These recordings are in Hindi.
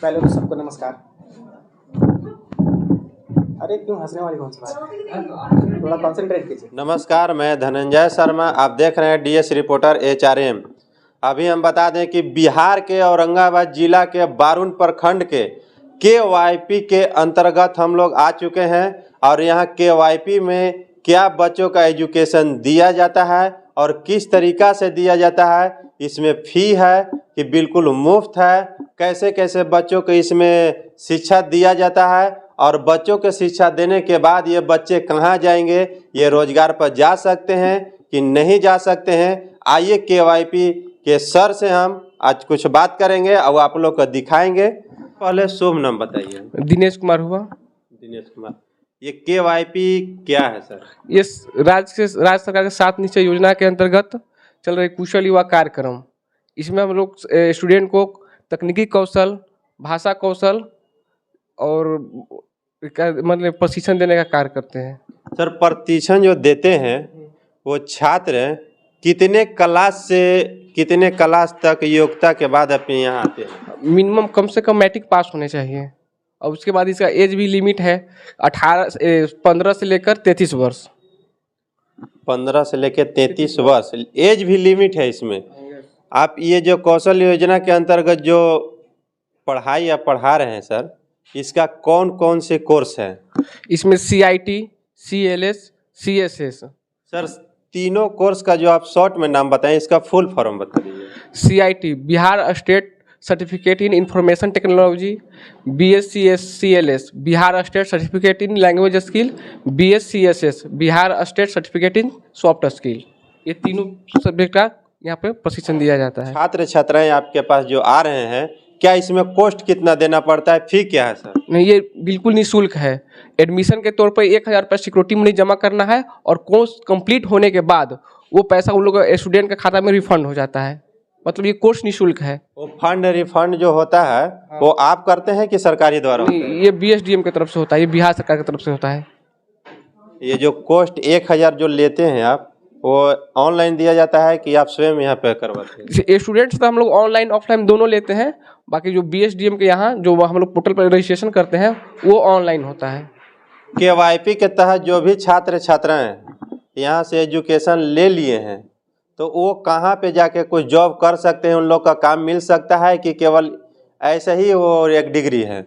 पहले तो सबको नमस्कार। अरे क्यों हंसने वाली कौन सी बात, थोड़ा कंसंट्रेट कीजिए। नमस्कार, मैं धनंजय शर्मा, आप देख रहे हैं डीएस रिपोर्टर एचआरएम। अभी हम बता दें कि बिहार के औरंगाबाद जिला के बारुण प्रखंड के केवाईपी के अंतर्गत हम लोग आ चुके हैं और यहाँ केवाईपी में क्या बच्चों का एजुकेशन दिया जाता है और किस तरीक़ा से दिया जाता है, इसमें फ़ी है कि बिल्कुल मुफ्त है, कैसे कैसे बच्चों को इसमें शिक्षा दिया जाता है और बच्चों को शिक्षा देने के बाद ये बच्चे कहाँ जाएंगे, ये रोजगार पर जा सकते हैं कि नहीं जा सकते हैं। आइए केवाईपी के सर से हम आज कुछ बात करेंगे और आप लोग को दिखाएंगे। पहले शुभ नाम बताइए। दिनेश कुमार हुआ। दिनेश कुमार, ये केवाईपी क्या है सर? ये राज्य सरकार के 7 निश्चय योजना के अंतर्गत चल रही कुशल युवा कार्यक्रम। इसमें हम लोग स्टूडेंट को तकनीकी कौशल, भाषा कौशल और मतलब प्रशिक्षण देने का कार्य करते हैं। सर, प्रशिक्षण जो देते हैं वो छात्र कितने क्लास से कितने क्लास तक योग्यता के बाद अपने यहाँ आते हैं? मिनिमम कम से कम मैट्रिक पास होने चाहिए और उसके बाद इसका एज भी लिमिट है 15 से लेकर 33 वर्ष। 15 से लेकर 33 वर्ष एज भी लिमिट है इसमें। आप ये जो कौशल योजना के अंतर्गत जो पढ़ाई आप पढ़ा रहे हैं सर, इसका कौन कौन से कोर्स है? इसमें CIT, CLS, CSS। सर, तीनों कोर्स का जो आप शॉर्ट में नाम बताएं, इसका फुल फॉर्म बता दीजिए। CIT Bihar state certificate in information technology, BSc-CLS Bihar state certificate in language skill, BSc-SS Bihar state certificate in soft skill. ये तीनों सब्जेक्ट का यहाँ पे प्रशिक्षण दिया जाता है। छात्र छात्राएं आपके पास जो आ रहे हैं, क्या इसमें कॉस्ट कितना देना पड़ता है, फी क्या है सर? नहीं, ये बिल्कुल निःशुल्क है। एडमिशन के तौर पर 1000 रुपये सिक्योरिटी मनी जमा करना है और कोर्स कंप्लीट होने के बाद वो पैसा उन लोग स्टूडेंट के खाता में रिफंड हो जाता है। मतलब ये कोर्स निःशुल्क है। वो फंड रिफंड जो होता है वो आप करते हैं कि सरकारी द्वारा होता है? ये BSDM की तरफ से होता है, ये बिहार सरकार की तरफ से होता है। ये जो कॉस्ट 1000 जो लेते हैं आप, वो ऑनलाइन दिया जाता है कि आप स्वयं यहाँ पे करवाते हैं? स्टूडेंट्स तो हम लोग ऑनलाइन ऑफलाइन दोनों लेते हैं। बाकी जो BSDM के यहाँ जो हम लोग पोर्टल पर रजिस्ट्रेशन करते हैं वो ऑनलाइन होता है। केवाईपी के तहत जो भी छात्र छात्राएं यहाँ से एजुकेशन ले लिए हैं तो वो कहाँ पे जाके कुछ जॉब कर सकते हैं, उन लोग का काम मिल सकता है कि केवल ऐसे ही वो एक डिग्री है?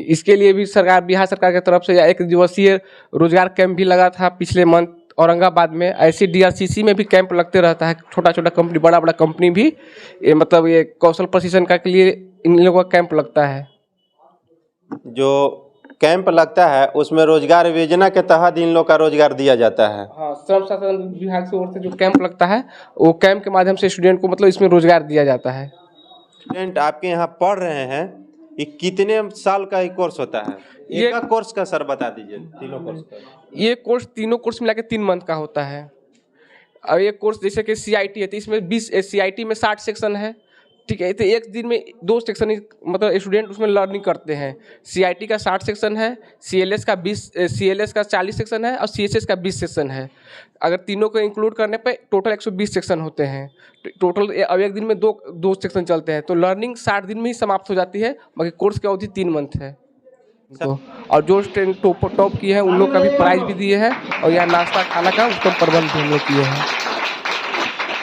इसके लिए भी बिहार सरकार की तरफ से 1 दिवसीय रोजगार कैंप भी लगा था पिछले मंथ औरंगाबाद में। ऐसे DRCC में भी कैंप लगते रहता है। छोटा छोटा कंपनी, बड़ा बड़ा कंपनी भी मतलब ये कौशल प्रशिक्षण के लिए इन लोगों का कैंप लगता है। जो कैंप लगता है उसमें रोजगार योजना के तहत इन लोग का रोजगार दिया जाता है? हाँ, श्रम संसाधन विभाग से ओर से जो कैंप लगता है वो कैंप के माध्यम से स्टूडेंट को मतलब इसमें रोजगार दिया जाता है। स्टूडेंट आपके यहाँ पढ़ रहे हैं, ये कितने साल का ही कोर्स होता है? एक कोर्स का सर बता दीजिए, तीनों कोर्स का। ये कोर्स तीनों कोर्स मिला के 3 मंथ का होता है। और ये कोर्स जैसे कि CIT है तो इसमें 20 CIT में 60 सेक्शन है, ठीक है। तो एक दिन में 2 सेक्शन ही मतलब स्टूडेंट उसमें लर्निंग करते हैं। CIT का 60 सेक्शन है, CLS का 40 सेक्शन है और CSS का 20 सेक्शन है। अगर तीनों को इंक्लूड करने पे टोटल 120 सेक्शन होते हैं। टोटल अब एक दिन में दो सेक्शन चलते हैं तो लर्निंग 60 दिन में ही समाप्त हो जाती है। बाकी कोर्स की अवधि 3 मंथ है। तो और जो स्टूडेंट टॉप किए हैं उन लोग का भी प्राइज भी दिए हैं और यहाँ नाश्ता खाना का उत्तम प्रबंध भी हम लोग किए हैं।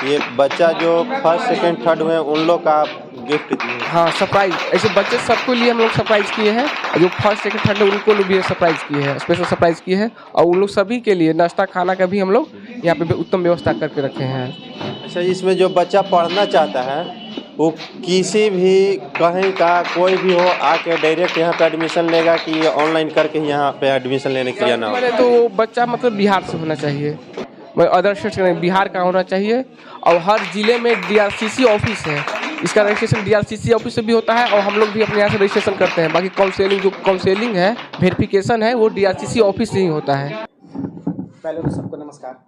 ये बच्चा जो फर्स्ट सेकंड थर्ड हुए उन लोग का गिफ्ट दिए? हाँ, सरप्राइज। ऐसे बच्चे सबको लिए हम लोग सरप्राइज किए हैं। जो फर्स्ट सेकंड थर्ड है उनको भी सरप्राइज किए हैं, स्पेशल सरप्राइज किए हैं। और उन लोग सभी के लिए नाश्ता खाना का भी हम लोग यहाँ पे उत्तम व्यवस्था करके रखे हैं। अच्छा, इसमें जो बच्चा पढ़ना चाहता है वो किसी भी कहीं का कोई भी हो आके डायरेक्ट यहाँ पे एडमिशन लेगा कि ऑनलाइन करके यहाँ पे एडमिशन लेने के लिए ना हो? पहले तो बच्चा मतलब बिहार से होना चाहिए, अदर स्टेट से नहीं, बिहार का होना चाहिए। और हर जिले में DRCC ऑफिस है, इसका रजिस्ट्रेशन DRCC ऑफिस से भी होता है और हम लोग भी अपने यहाँ से रजिस्ट्रेशन करते हैं। बाकी काउंसलिंग है, वेरिफिकेशन है, वो DRCC ऑफिस से ही होता है। पहले तो सबको नमस्कार।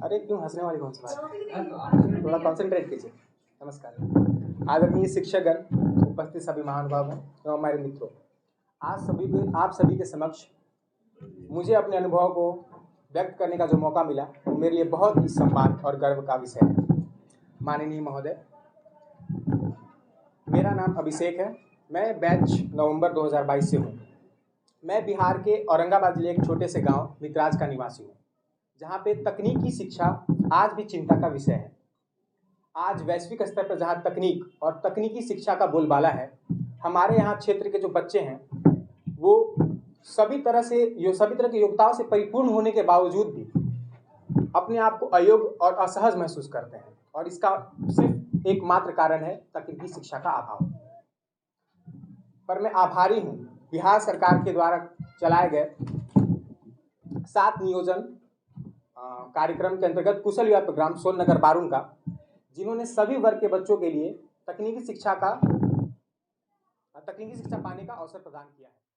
अरे क्यों हंसने वाली कौन सी बात, थोड़ा कंसंट्रेट कीजिए। नमस्कार आदरणीय शिक्षकगण, उपस्थित सभी महानुभावों एवं हमारे मित्रों, आज आप सभी के समक्ष मुझे अपने अनुभव को व्यक्त करने का जो मौका मिला वो मेरे लिए बहुत ही सम्मान और गर्व का विषय है। माननीय महोदय, मेरा मेरा नाम अभिषेक है। मैं बैच नवंबर 2022 से हूँ। मैं बिहार के औरंगाबाद जिले एक छोटे से गांव मितराज का निवासी हूँ, जहाँ पे तकनीकी शिक्षा आज भी चिंता का विषय है। आज वैश्विक स्तर पर जहाँ तकनीक और तकनीकी शिक्षा का बोलबाला है, हमारे यहाँ क्षेत्र के जो बच्चे हैं वो सभी तरह की योग्यताओं से परिपूर्ण होने के बावजूद भी अपने आप को अयोग्य और असहज महसूस करते हैं, और इसका सिर्फ एकमात्र कारण है तकनीकी शिक्षा का अभाव। पर मैं आभारी हूँ बिहार सरकार के द्वारा चलाए गए 7 नियोजन कार्यक्रम के अंतर्गत कुशल युवा प्रोग्राम सोननगर बारून का, जिन्होंने सभी वर्ग के बच्चों के लिए तकनीकी शिक्षा पाने का अवसर प्रदान किया है।